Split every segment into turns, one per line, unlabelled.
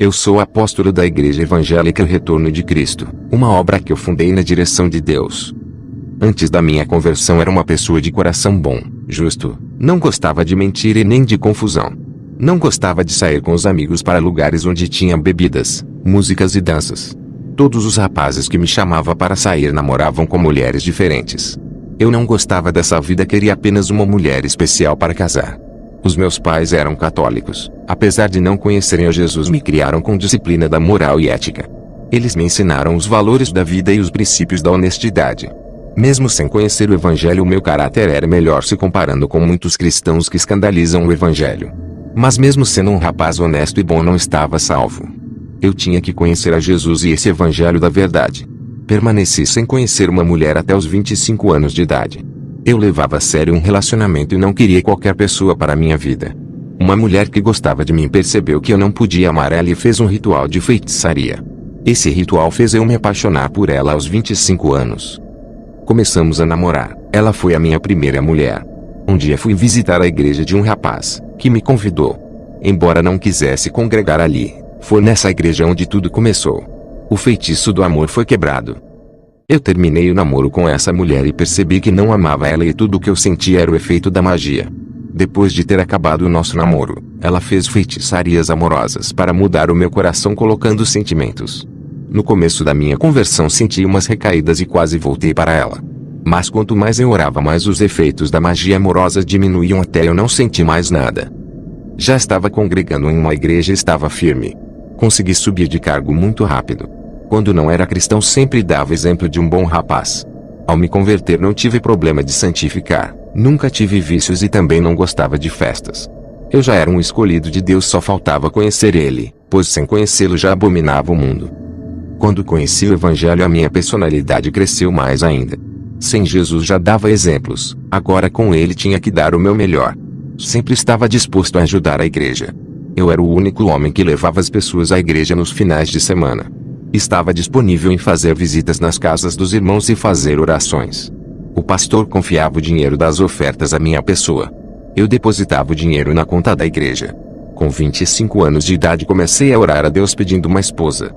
Eu sou apóstolo da Igreja Evangélica Retorno de Cristo, uma obra que eu fundei na direção de Deus. Antes da minha conversão era uma pessoa de coração bom, justo, não gostava de mentira e nem de confusão. Não gostava de sair com os amigos para lugares onde tinha bebidas, músicas e danças. Todos os rapazes que me chamavam para sair namoravam com mulheres diferentes. Eu não gostava dessa vida, queria apenas uma mulher especial para casar. Os meus pais eram católicos, apesar de não conhecerem a Jesus, me criaram com disciplina da moral e ética. Eles me ensinaram os valores da vida e os princípios da honestidade. Mesmo sem conhecer o Evangelho, o meu caráter era melhor se comparando com muitos cristãos que escandalizam o Evangelho. Mas mesmo sendo um rapaz honesto e bom, não estava salvo. Eu tinha que conhecer a Jesus e esse Evangelho da verdade. Permaneci sem conhecer uma mulher até os 25 anos de idade. Eu levava a sério um relacionamento e não queria qualquer pessoa para minha vida. Uma mulher que gostava de mim percebeu que eu não podia amar ela e fez um ritual de feitiçaria. Esse ritual fez eu me apaixonar por ela aos 25 anos. Começamos a namorar. Ela foi a minha primeira mulher. Um dia fui visitar a igreja de um rapaz, que me convidou. Embora não quisesse congregar ali, foi nessa igreja onde tudo começou. O feitiço do amor foi quebrado. Eu terminei o namoro com essa mulher e percebi que não amava ela e tudo o que eu sentia era o efeito da magia. Depois de ter acabado o nosso namoro, ela fez feitiçarias amorosas para mudar o meu coração, colocando sentimentos. No começo da minha conversão senti umas recaídas e quase voltei para ela. Mas quanto mais eu orava, mais os efeitos da magia amorosa diminuíam até eu não sentir mais nada. Já estava congregando em uma igreja e estava firme. Consegui subir de cargo muito rápido. Quando não era cristão sempre dava exemplo de um bom rapaz. Ao me converter não tive problema de santificar, nunca tive vícios e também não gostava de festas. Eu já era um escolhido de Deus, só faltava conhecer Ele, pois sem conhecê-lo já abominava o mundo. Quando conheci o Evangelho, a minha personalidade cresceu mais ainda. Sem Jesus já dava exemplos, agora com Ele tinha que dar o meu melhor. Sempre estava disposto a ajudar a igreja. Eu era o único homem que levava as pessoas à igreja nos finais de semana. Estava disponível em fazer visitas nas casas dos irmãos e fazer orações. O pastor confiava o dinheiro das ofertas à minha pessoa. Eu depositava o dinheiro na conta da igreja. Com 25 anos de idade comecei a orar a Deus pedindo uma esposa.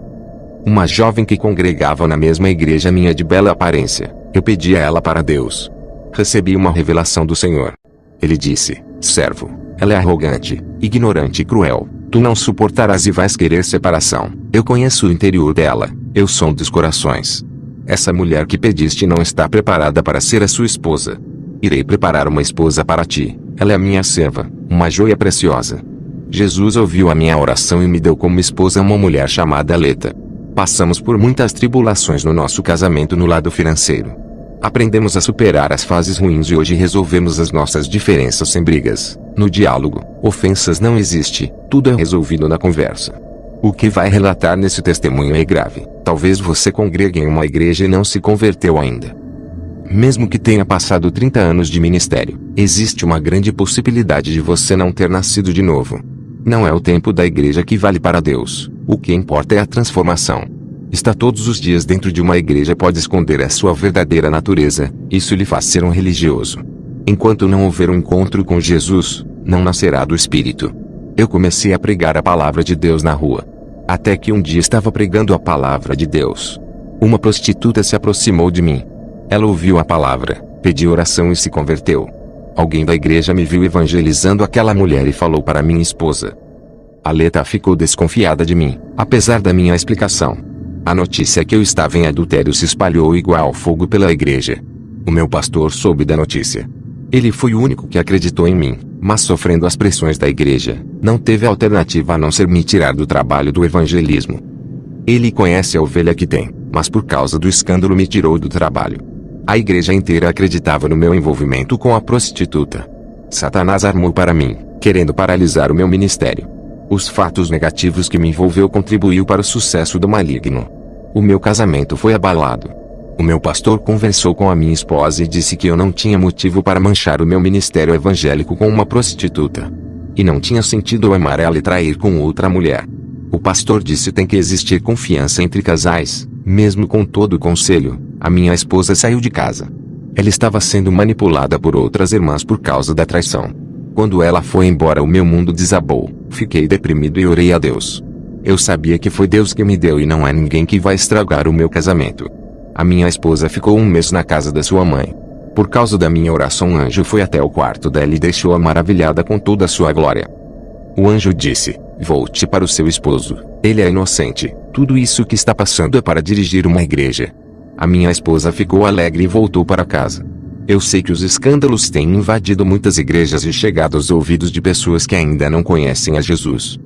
Uma jovem que congregava na mesma igreja minha, de bela aparência. Eu pedi a ela para Deus. Recebi uma revelação do Senhor. Ele disse: servo, ela é arrogante, ignorante e cruel. Tu não suportarás e vais querer separação. Eu conheço o interior dela, eu sou dos corações. Essa mulher que pediste não está preparada para ser a sua esposa. Irei preparar uma esposa para ti. Ela é a minha serva, uma joia preciosa. Jesus ouviu a minha oração e me deu como esposa uma mulher chamada Leta. Passamos por muitas tribulações no nosso casamento no lado financeiro. Aprendemos a superar as fases ruins e hoje resolvemos as nossas diferenças sem brigas, no diálogo. Ofensas não existe, tudo é resolvido na conversa. O que vai relatar nesse testemunho é grave. Talvez você congregue em uma igreja e não se converteu ainda. Mesmo que tenha passado 30 anos de ministério, existe uma grande possibilidade de você não ter nascido de novo. Não é o tempo da igreja que vale para Deus, o que importa é a transformação. Está todos os dias dentro de uma igreja pode esconder a sua verdadeira natureza, isso lhe faz ser um religioso. Enquanto não houver um encontro com Jesus, não nascerá do Espírito. Eu comecei a pregar a palavra de Deus na rua. Até que um dia estava pregando a palavra de Deus. Uma prostituta se aproximou de mim. Ela ouviu a palavra, pediu oração e se converteu. Alguém da igreja me viu evangelizando aquela mulher e falou para minha esposa. A Leta ficou desconfiada de mim, apesar da minha explicação. A notícia que eu estava em adultério se espalhou igual fogo pela igreja. O meu pastor soube da notícia. Ele foi o único que acreditou em mim, mas sofrendo as pressões da igreja, não teve alternativa a não ser me tirar do trabalho do evangelismo. Ele conhece a ovelha que tem, mas por causa do escândalo me tirou do trabalho. A igreja inteira acreditava no meu envolvimento com a prostituta. Satanás armou para mim, querendo paralisar o meu ministério. Os fatos negativos que me envolveu contribuiu para o sucesso do maligno. O meu casamento foi abalado. O meu pastor conversou com a minha esposa e disse que eu não tinha motivo para manchar o meu ministério evangélico com uma prostituta. E não tinha sentido eu amar ela e trair com outra mulher. O pastor disse: tem que existir confiança entre casais. Mesmo com todo o conselho, a minha esposa saiu de casa. Ela estava sendo manipulada por outras irmãs por causa da traição. Quando ela foi embora, o meu mundo desabou. Fiquei deprimido e orei a Deus. Eu sabia que foi Deus que me deu e não é ninguém que vai estragar o meu casamento. A minha esposa ficou 1 mês na casa da sua mãe. Por causa da minha oração, um anjo foi até o quarto dela e deixou-a maravilhada com toda a sua glória. O anjo disse: volte para o seu esposo, ele é inocente, tudo isso que está passando é para dirigir uma igreja. A minha esposa ficou alegre e voltou para casa. Eu sei que os escândalos têm invadido muitas igrejas e chegado aos ouvidos de pessoas que ainda não conhecem a Jesus.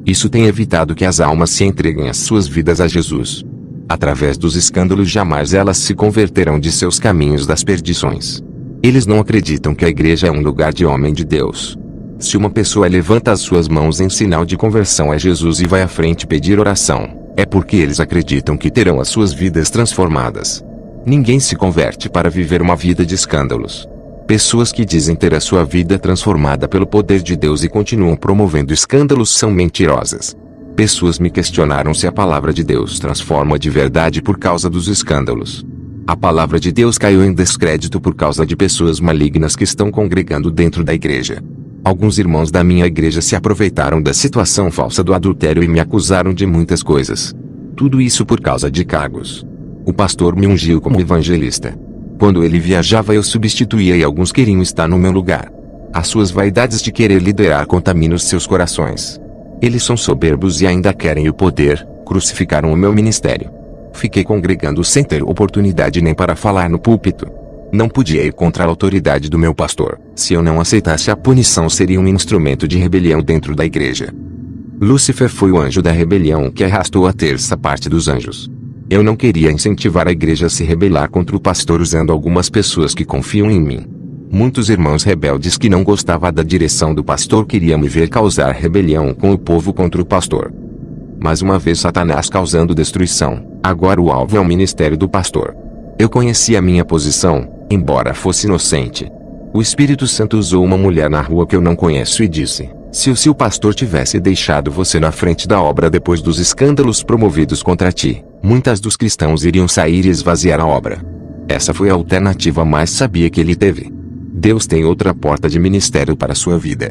Isso tem evitado que as almas se entreguem as suas vidas a Jesus. Através dos escândalos jamais elas se converterão de seus caminhos das perdições. Eles não acreditam que a igreja é um lugar de homem de Deus. Se uma pessoa levanta as suas mãos em sinal de conversão a Jesus e vai à frente pedir oração, é porque eles acreditam que terão as suas vidas transformadas. Ninguém se converte para viver uma vida de escândalos. Pessoas que dizem ter a sua vida transformada pelo poder de Deus e continuam promovendo escândalos são mentirosas. Pessoas me questionaram se a palavra de Deus transforma de verdade por causa dos escândalos. A palavra de Deus caiu em descrédito por causa de pessoas malignas que estão congregando dentro da igreja. Alguns irmãos da minha igreja se aproveitaram da situação falsa do adultério e me acusaram de muitas coisas. Tudo isso por causa de cargos. O pastor me ungiu como evangelista. Quando ele viajava eu substituía e alguns queriam estar no meu lugar. As suas vaidades de querer liderar contaminam os seus corações. Eles são soberbos e ainda querem o poder, crucificaram o meu ministério. Fiquei congregando sem ter oportunidade nem para falar no púlpito. Não podia ir contra a autoridade do meu pastor. Se eu não aceitasse a punição seria um instrumento de rebelião dentro da igreja. Lúcifer foi o anjo da rebelião que arrastou a terça parte dos anjos. Eu não queria incentivar a igreja a se rebelar contra o pastor usando algumas pessoas que confiam em mim. Muitos irmãos rebeldes que não gostavam da direção do pastor queriam me ver causar rebelião com o povo contra o pastor. Mais uma vez Satanás causando destruição, agora o alvo é o ministério do pastor. Eu conhecia a minha posição, embora fosse inocente. O Espírito Santo usou uma mulher na rua que eu não conheço e disse: se o seu pastor tivesse deixado você na frente da obra depois dos escândalos promovidos contra ti, muitos dos cristãos iriam sair e esvaziar a obra. Essa foi a alternativa mais sábia que ele teve. Deus tem outra porta de ministério para sua vida.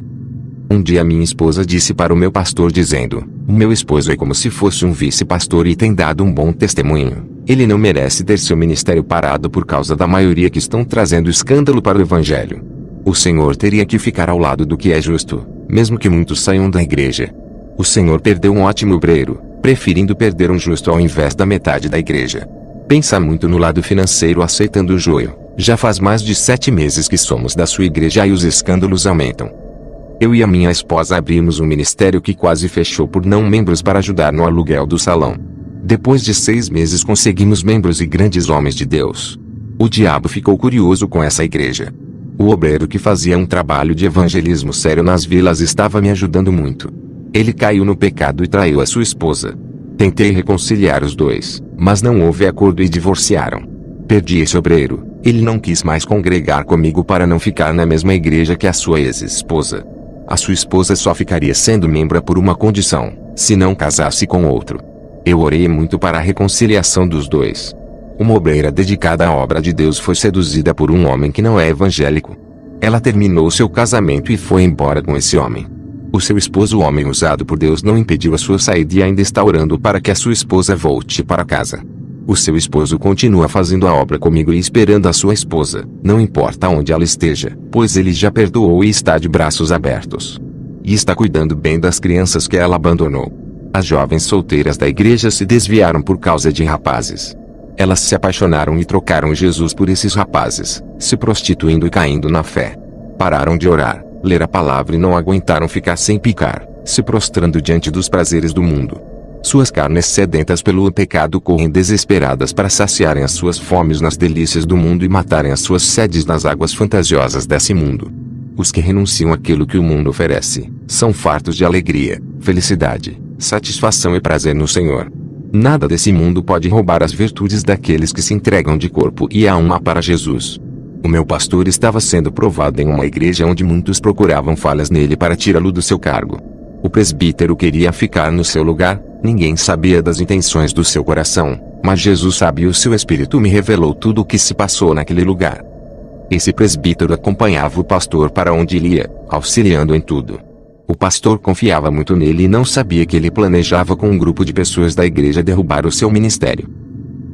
Um dia minha esposa disse para o meu pastor dizendo: o meu esposo é como se fosse um vice-pastor e tem dado um bom testemunho. Ele não merece ter seu ministério parado por causa da maioria que estão trazendo escândalo para o evangelho. O Senhor teria que ficar ao lado do que é justo, mesmo que muitos saiam da igreja. O Senhor perdeu um ótimo obreiro, preferindo perder um justo ao invés da metade da igreja. Pensa muito no lado financeiro aceitando o joio. Já faz mais de 7 meses que somos da sua igreja e os escândalos aumentam. Eu e a minha esposa abrimos um ministério que quase fechou por não membros para ajudar no aluguel do salão. Depois de 6 meses conseguimos membros e grandes homens de Deus. O diabo ficou curioso com essa igreja. O obreiro que fazia um trabalho de evangelismo sério nas vilas estava me ajudando muito. Ele caiu no pecado e traiu a sua esposa. Tentei reconciliar os dois, mas não houve acordo e divorciaram. Perdi esse obreiro. Ele não quis mais congregar comigo para não ficar na mesma igreja que a sua ex-esposa. A sua esposa só ficaria sendo membro por uma condição: se não casasse com outro. Eu orei muito para a reconciliação dos dois. Uma obreira dedicada à obra de Deus foi seduzida por um homem que não é evangélico. Ela terminou seu casamento e foi embora com esse homem. O seu esposo, o homem usado por Deus, não impediu a sua saída e ainda está orando para que a sua esposa volte para casa. O seu esposo continua fazendo a obra comigo e esperando a sua esposa, não importa onde ela esteja, pois ele já perdoou e está de braços abertos. E está cuidando bem das crianças que ela abandonou. As jovens solteiras da igreja se desviaram por causa de rapazes. Elas se apaixonaram e trocaram Jesus por esses rapazes, se prostituindo e caindo na fé. Pararam de orar, ler a palavra e não aguentaram ficar sem picar, se prostrando diante dos prazeres do mundo. Suas carnes sedentas pelo pecado correm desesperadas para saciarem as suas fomes nas delícias do mundo e matarem as suas sedes nas águas fantasiosas desse mundo. Os que renunciam àquilo que o mundo oferece, são fartos de alegria, felicidade, satisfação e prazer no Senhor. Nada desse mundo pode roubar as virtudes daqueles que se entregam de corpo e alma para Jesus. O meu pastor estava sendo provado em uma igreja onde muitos procuravam falhas nele para tirá-lo do seu cargo. O presbítero queria ficar no seu lugar, ninguém sabia das intenções do seu coração, mas Jesus sabe e o seu Espírito me revelou tudo o que se passou naquele lugar. Esse presbítero acompanhava o pastor para onde ele ia, auxiliando em tudo. O pastor confiava muito nele e não sabia que ele planejava com um grupo de pessoas da igreja derrubar o seu ministério.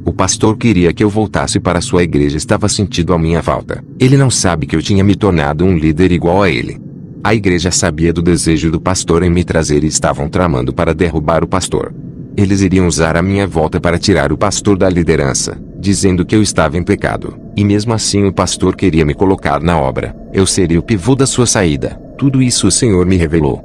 O pastor queria que eu voltasse para sua igreja e estava sentindo a minha falta. Ele não sabe que eu tinha me tornado um líder igual a ele. A igreja sabia do desejo do pastor em me trazer e estavam tramando para derrubar o pastor. Eles iriam usar a minha volta para tirar o pastor da liderança, dizendo que eu estava em pecado, e mesmo assim o pastor queria me colocar na obra. Eu seria o pivô da sua saída. Tudo isso o Senhor me revelou.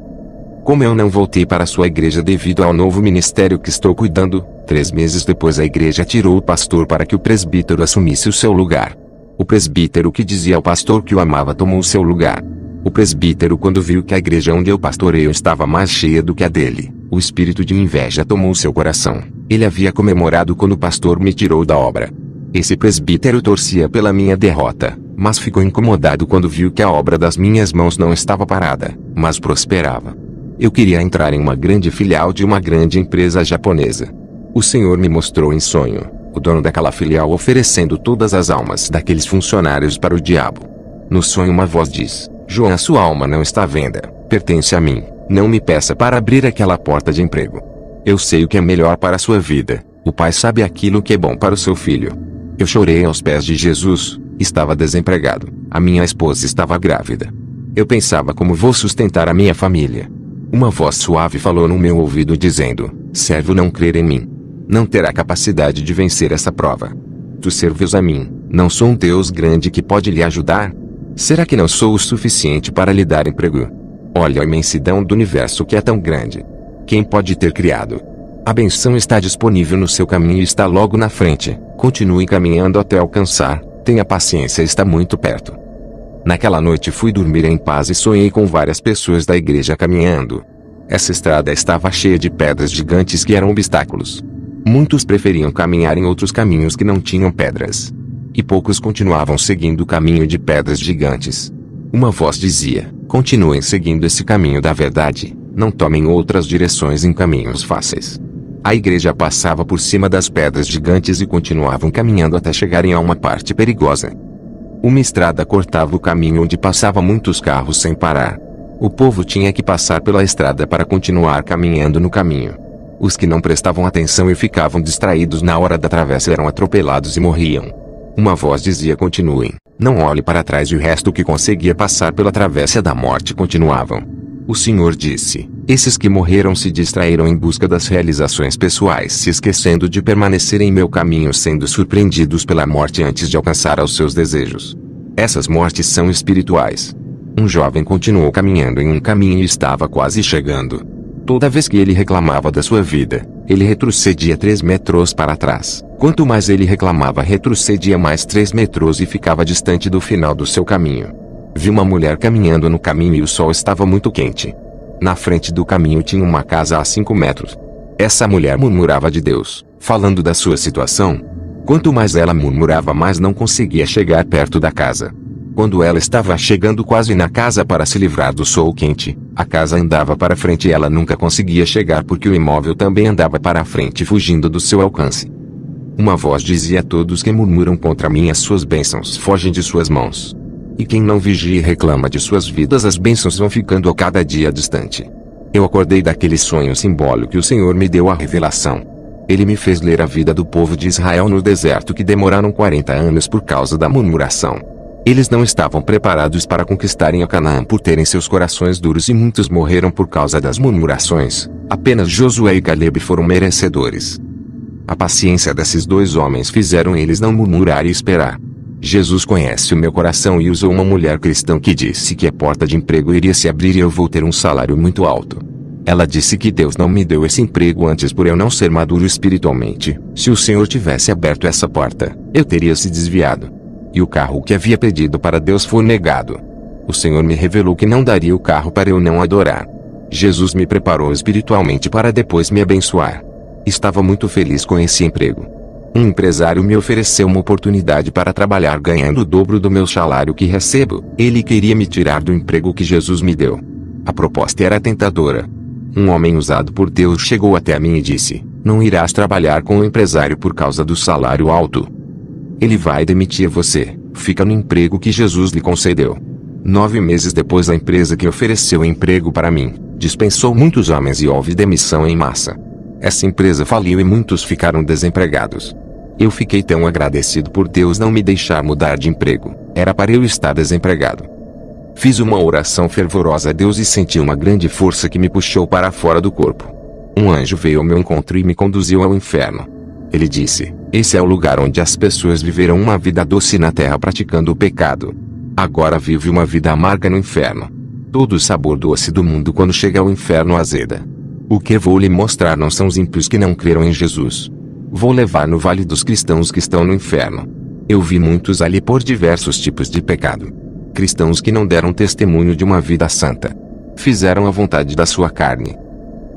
Como eu não voltei para sua igreja devido ao novo ministério que estou cuidando, 3 meses depois a igreja tirou o pastor para que o presbítero assumisse o seu lugar. O presbítero que dizia ao pastor que o amava tomou o seu lugar. O presbítero, quando viu que a igreja onde eu pastoreio estava mais cheia do que a dele, o espírito de inveja tomou seu coração. Ele havia comemorado quando o pastor me tirou da obra. Esse presbítero torcia pela minha derrota, mas ficou incomodado quando viu que a obra das minhas mãos não estava parada, mas prosperava. Eu queria entrar em uma grande filial de uma grande empresa japonesa. O Senhor me mostrou em sonho o dono daquela filial oferecendo todas as almas daqueles funcionários para o diabo. No sonho uma voz diz: João, a sua alma não está à venda, pertence a mim, não me peça para abrir aquela porta de emprego. Eu sei o que é melhor para a sua vida, o pai sabe aquilo que é bom para o seu filho. Eu chorei aos pés de Jesus, estava desempregado, a minha esposa estava grávida. Eu pensava como vou sustentar a minha família. Uma voz suave falou no meu ouvido dizendo: servo não crer em mim, não terá capacidade de vencer essa prova. Tu serves a mim, não sou um Deus grande que pode lhe ajudar? Será que não sou o suficiente para lhe dar emprego? Olha a imensidão do universo que é tão grande. Quem pode ter criado? A benção está disponível no seu caminho e está logo na frente. Continue caminhando até alcançar. Tenha paciência, está muito perto. Naquela noite fui dormir em paz e sonhei com várias pessoas da igreja caminhando. Essa estrada estava cheia de pedras gigantes que eram obstáculos. Muitos preferiam caminhar em outros caminhos que não tinham pedras. E poucos continuavam seguindo o caminho de pedras gigantes. Uma voz dizia: continuem seguindo esse caminho da verdade, não tomem outras direções em caminhos fáceis. A igreja passava por cima das pedras gigantes e continuavam caminhando até chegarem a uma parte perigosa. Uma estrada cortava o caminho onde passavam muitos carros sem parar. O povo tinha que passar pela estrada para continuar caminhando no caminho. Os que não prestavam atenção e ficavam distraídos na hora da travessa eram atropelados e morriam. Uma voz dizia: continuem, não olhe para trás, e o resto que conseguia passar pela travessa da morte continuavam. O Senhor disse: esses que morreram se distraíram em busca das realizações pessoais, se esquecendo de permanecer em meu caminho, sendo surpreendidos pela morte antes de alcançar aos seus desejos. Essas mortes são espirituais. Um jovem continuou caminhando em um caminho e estava quase chegando. Toda vez que ele reclamava da sua vida, ele retrocedia 3 metros para trás. Quanto mais ele reclamava, retrocedia mais 3 metros e ficava distante do final do seu caminho. Vi uma mulher caminhando no caminho e o sol estava muito quente. Na frente do caminho tinha uma casa a 5 metros. Essa mulher murmurava de Deus, falando da sua situação. Quanto mais ela murmurava, mais não conseguia chegar perto da casa. Quando ela estava chegando quase na casa para se livrar do sol quente, a casa andava para frente e ela nunca conseguia chegar porque o imóvel também andava para a frente, fugindo do seu alcance. Uma voz dizia: a todos que murmuram contra mim, as suas bênçãos fogem de suas mãos. E quem não vigia e reclama de suas vidas, as bênçãos vão ficando a cada dia distante. Eu acordei daquele sonho simbólico e o Senhor me deu a revelação. Ele me fez ler a vida do povo de Israel no deserto, que demoraram 40 anos por causa da murmuração. Eles não estavam preparados para conquistarem a Canaã por terem seus corações duros, e muitos morreram por causa das murmurações. Apenas Josué e Caleb foram merecedores. A paciência desses 2 homens fizeram eles não murmurar e esperar. Jesus conhece o meu coração e usou uma mulher cristã que disse que a porta de emprego iria se abrir e eu vou ter um salário muito alto. Ela disse que Deus não me deu esse emprego antes por eu não ser maduro espiritualmente. Se o Senhor tivesse aberto essa porta, eu teria se desviado. E o carro que havia pedido para Deus foi negado. O Senhor me revelou que não daria o carro para eu não adorar. Jesus me preparou espiritualmente para depois me abençoar. Estava muito feliz com esse emprego. Um empresário me ofereceu uma oportunidade para trabalhar ganhando o dobro do meu salário que recebo. Ele queria me tirar do emprego que Jesus me deu. A proposta era tentadora. Um homem usado por Deus chegou até mim e disse: não irás trabalhar com o empresário por causa do salário alto. Ele vai demitir você. Fica no emprego que Jesus lhe concedeu. 9 meses depois, a empresa que ofereceu emprego para mim dispensou muitos homens e houve demissão em massa. Essa empresa faliu e muitos ficaram desempregados. Eu fiquei tão agradecido por Deus não me deixar mudar de emprego. Era para eu estar desempregado. Fiz uma oração fervorosa a Deus e senti uma grande força que me puxou para fora do corpo. Um anjo veio ao meu encontro e me conduziu ao inferno. Ele disse: esse é o lugar onde as pessoas viverão uma vida doce na terra praticando o pecado. Agora vive uma vida amarga no inferno. Todo o sabor doce do mundo quando chega ao inferno azeda. O que vou lhe mostrar não são os ímpios que não creram em Jesus. Vou levar no vale dos cristãos que estão no inferno. Eu vi muitos ali por diversos tipos de pecado. Cristãos que não deram testemunho de uma vida santa. Fizeram a vontade da sua carne.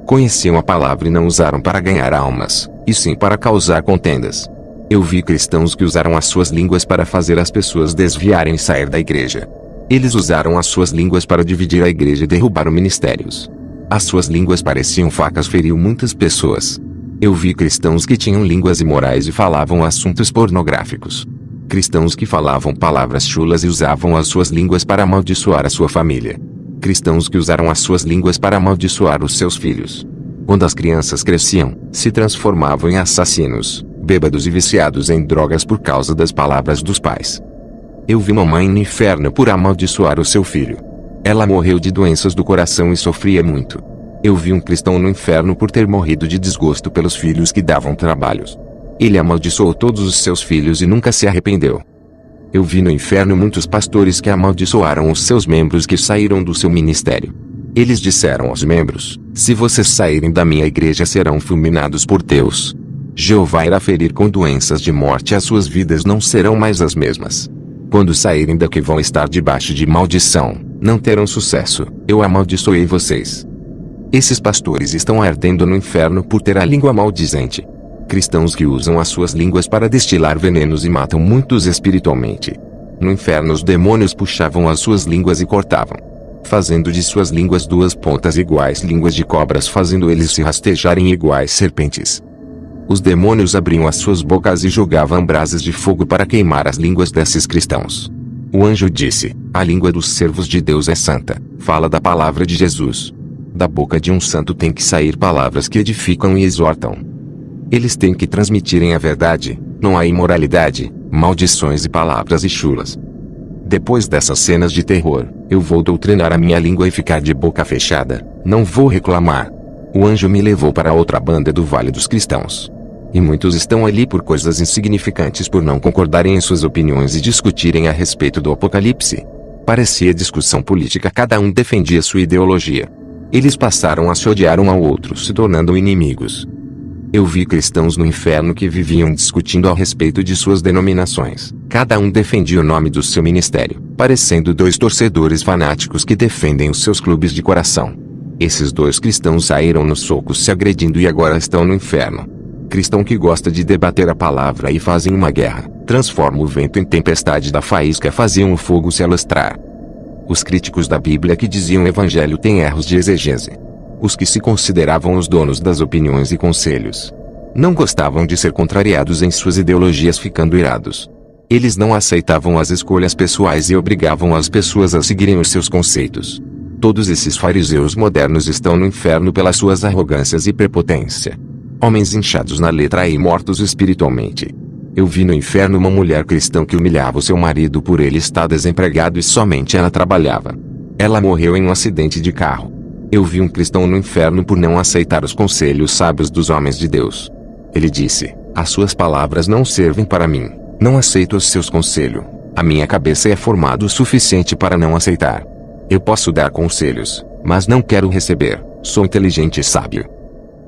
Conheciam a palavra e não usaram para ganhar almas, e sim para causar contendas. Eu vi cristãos que usaram as suas línguas para fazer as pessoas desviarem e sair da igreja. Eles usaram as suas línguas para dividir a igreja e derrubar os ministérios. As suas línguas pareciam facas, feriam muitas pessoas. Eu vi cristãos que tinham línguas imorais e falavam assuntos pornográficos. Cristãos que falavam palavras chulas e usavam as suas línguas para amaldiçoar a sua família. Cristãos que usaram as suas línguas para amaldiçoar os seus filhos. Quando as crianças cresciam, se transformavam em assassinos, bêbados e viciados em drogas por causa das palavras dos pais. Eu vi uma mãe no inferno por amaldiçoar o seu filho. Ela morreu de doenças do coração e sofria muito. Eu vi um cristão no inferno por ter morrido de desgosto pelos filhos que davam trabalhos. Ele amaldiçoou todos os seus filhos e nunca se arrependeu. Eu vi no inferno muitos pastores que amaldiçoaram os seus membros que saíram do seu ministério. Eles disseram aos membros: se vocês saírem da minha igreja serão fulminados por Deus. Jeová irá ferir com doenças de morte e as suas vidas não serão mais as mesmas. Quando saírem daqui vão estar debaixo de maldição, não terão sucesso, eu amaldiçoei vocês. Esses pastores estão ardendo no inferno por ter a língua maldizente. Cristãos que usam as suas línguas para destilar venenos e matam muitos espiritualmente. No inferno os demônios puxavam as suas línguas e cortavam, fazendo de suas línguas duas pontas iguais línguas de cobras, fazendo eles se rastejarem iguais serpentes. Os demônios abriam as suas bocas e jogavam brasas de fogo para queimar as línguas desses cristãos. O anjo disse: a língua dos servos de Deus é santa, fala da palavra de Jesus. Da boca de um santo tem que sair palavras que edificam e exortam. Eles têm que transmitirem a verdade, não há imoralidade, maldições e palavras chulas. Depois dessas cenas de terror, eu vou doutrinar a minha língua e ficar de boca fechada, não vou reclamar. O anjo me levou para outra banda do Vale dos Cristãos. E muitos estão ali por coisas insignificantes, por não concordarem em suas opiniões e discutirem a respeito do Apocalipse. Parecia discussão política, cada um defendia sua ideologia. Eles passaram a se odiar um ao outro, se tornando inimigos. Eu vi cristãos no inferno que viviam discutindo a respeito de suas denominações. Cada um defendia o nome do seu ministério, parecendo dois torcedores fanáticos que defendem os seus clubes de coração. Esses dois cristãos saíram nos socos se agredindo e agora estão no inferno. Cristão que gosta de debater a palavra e fazem uma guerra, transforma o vento em tempestade, da faísca faziam o fogo se alastrar. Os críticos da Bíblia que diziam o evangelho têm erros de exegese. Os que se consideravam os donos das opiniões e conselhos não gostavam de ser contrariados em suas ideologias, ficando irados. Eles não aceitavam as escolhas pessoais e obrigavam as pessoas a seguirem os seus conceitos. Todos esses fariseus modernos estão no inferno pelas suas arrogâncias e prepotência. Homens inchados na letra e mortos espiritualmente. Eu vi no inferno uma mulher cristã que humilhava o seu marido por ele estar desempregado e somente ela trabalhava. Ela morreu em um acidente de carro. Eu vi um cristão no inferno por não aceitar os conselhos sábios dos homens de Deus. Ele disse: as suas palavras não servem para mim, não aceito os seus conselhos. A minha cabeça é formada o suficiente para não aceitar. Eu posso dar conselhos, mas não quero receber, sou inteligente e sábio.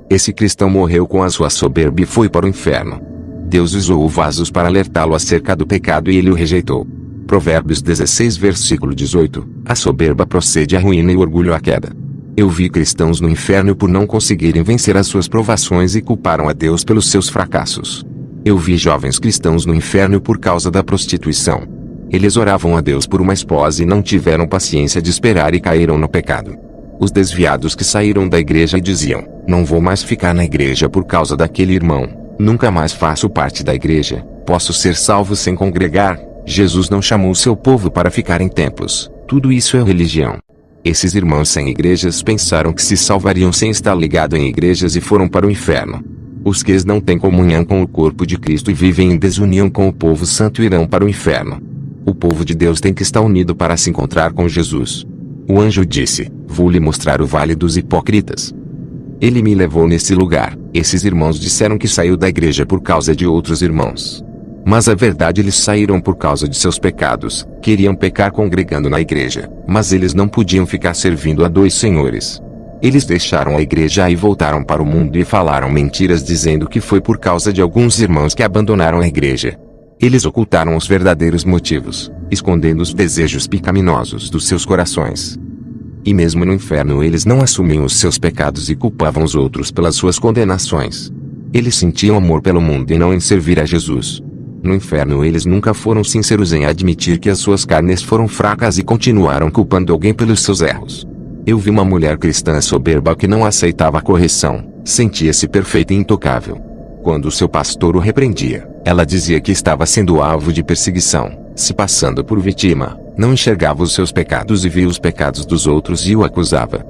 Esse cristão morreu com a sua soberba e foi para o inferno. Deus usou vasos para alertá-lo acerca do pecado e ele o rejeitou. Provérbios 16 versículo 18, a soberba procede à ruína e o orgulho à queda. Eu vi cristãos no inferno por não conseguirem vencer as suas provações e culparam a Deus pelos seus fracassos. Eu vi jovens cristãos no inferno por causa da prostituição. Eles oravam a Deus por uma esposa e não tiveram paciência de esperar e caíram no pecado. Os desviados que saíram da igreja e diziam: não vou mais ficar na igreja por causa daquele irmão, nunca mais faço parte da igreja, posso ser salvo sem congregar. Jesus não chamou seu povo para ficar em templos, Tudo isso é religião. Esses irmãos sem igrejas pensaram que se salvariam sem estar ligado em igrejas e foram para o inferno. Os que não têm comunhão com o corpo de Cristo e vivem em desunião com o povo santo irão para o inferno. O povo de Deus tem que estar unido para se encontrar com Jesus. O anjo disse: vou lhe mostrar o vale dos hipócritas. Ele me levou nesse lugar. Esses irmãos disseram que saiu da igreja por causa de outros irmãos. Mas a verdade, eles saíram por causa de seus pecados. Queriam pecar congregando na igreja, mas eles não podiam ficar servindo a dois senhores. Eles deixaram a igreja e voltaram para o mundo e falaram mentiras dizendo que foi por causa de alguns irmãos que abandonaram a igreja. Eles ocultaram os verdadeiros motivos, escondendo os desejos pecaminosos dos seus corações. E mesmo no inferno eles não assumiam os seus pecados e culpavam os outros pelas suas condenações. Eles sentiam amor pelo mundo e não em servir a Jesus. No inferno eles nunca foram sinceros em admitir que as suas carnes foram fracas e continuaram culpando alguém pelos seus erros. Eu vi uma mulher cristã soberba que não aceitava a correção, sentia-se perfeita e intocável. Quando seu pastor o repreendia, ela dizia que estava sendo alvo de perseguição, se passando por vítima, não enxergava os seus pecados e via os pecados dos outros e o acusava.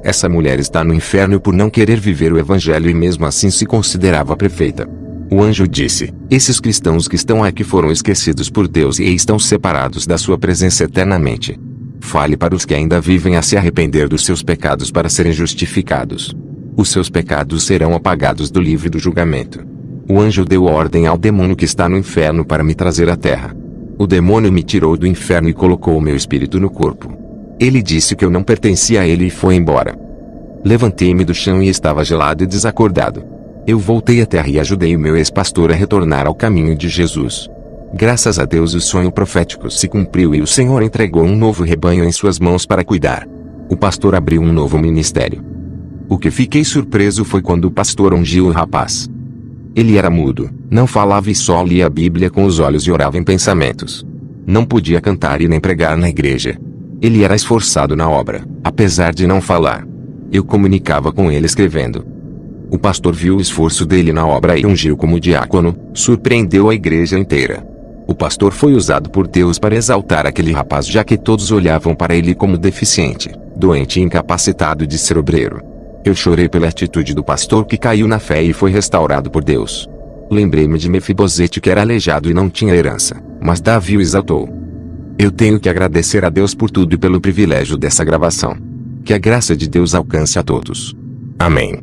Essa mulher está no inferno por não querer viver o evangelho e mesmo assim se considerava perfeita. O anjo disse: esses cristãos que estão aqui foram esquecidos por Deus e estão separados da sua presença eternamente. Fale para os que ainda vivem a se arrepender dos seus pecados para serem justificados. Os seus pecados serão apagados do livro do julgamento. O anjo deu ordem ao demônio que está no inferno para me trazer à terra. O demônio me tirou do inferno e colocou o meu espírito no corpo. Ele disse que eu não pertencia a ele e foi embora. Levantei-me do chão e estava gelado e desacordado. Eu voltei à terra e ajudei o meu ex-pastor a retornar ao caminho de Jesus. Graças a Deus o sonho profético se cumpriu e o Senhor entregou um novo rebanho em suas mãos para cuidar. O pastor abriu um novo ministério. O que fiquei surpreso foi quando o pastor ungiu o rapaz. Ele era mudo, não falava e só lia a Bíblia com os olhos e orava em pensamentos. Não podia cantar e nem pregar na igreja. Ele era esforçado na obra, apesar de não falar. Eu comunicava com ele escrevendo. O pastor viu o esforço dele na obra e ungiu como diácono, surpreendeu a igreja inteira. O pastor foi usado por Deus para exaltar aquele rapaz, já que todos olhavam para ele como deficiente, doente e incapacitado de ser obreiro. Eu chorei pela atitude do pastor que caiu na fé e foi restaurado por Deus. Lembrei-me de Mefibosete, que era aleijado e não tinha herança, mas Davi o exaltou. Eu tenho que agradecer a Deus por tudo e pelo privilégio dessa gravação. Que a graça de Deus alcance a todos. Amém.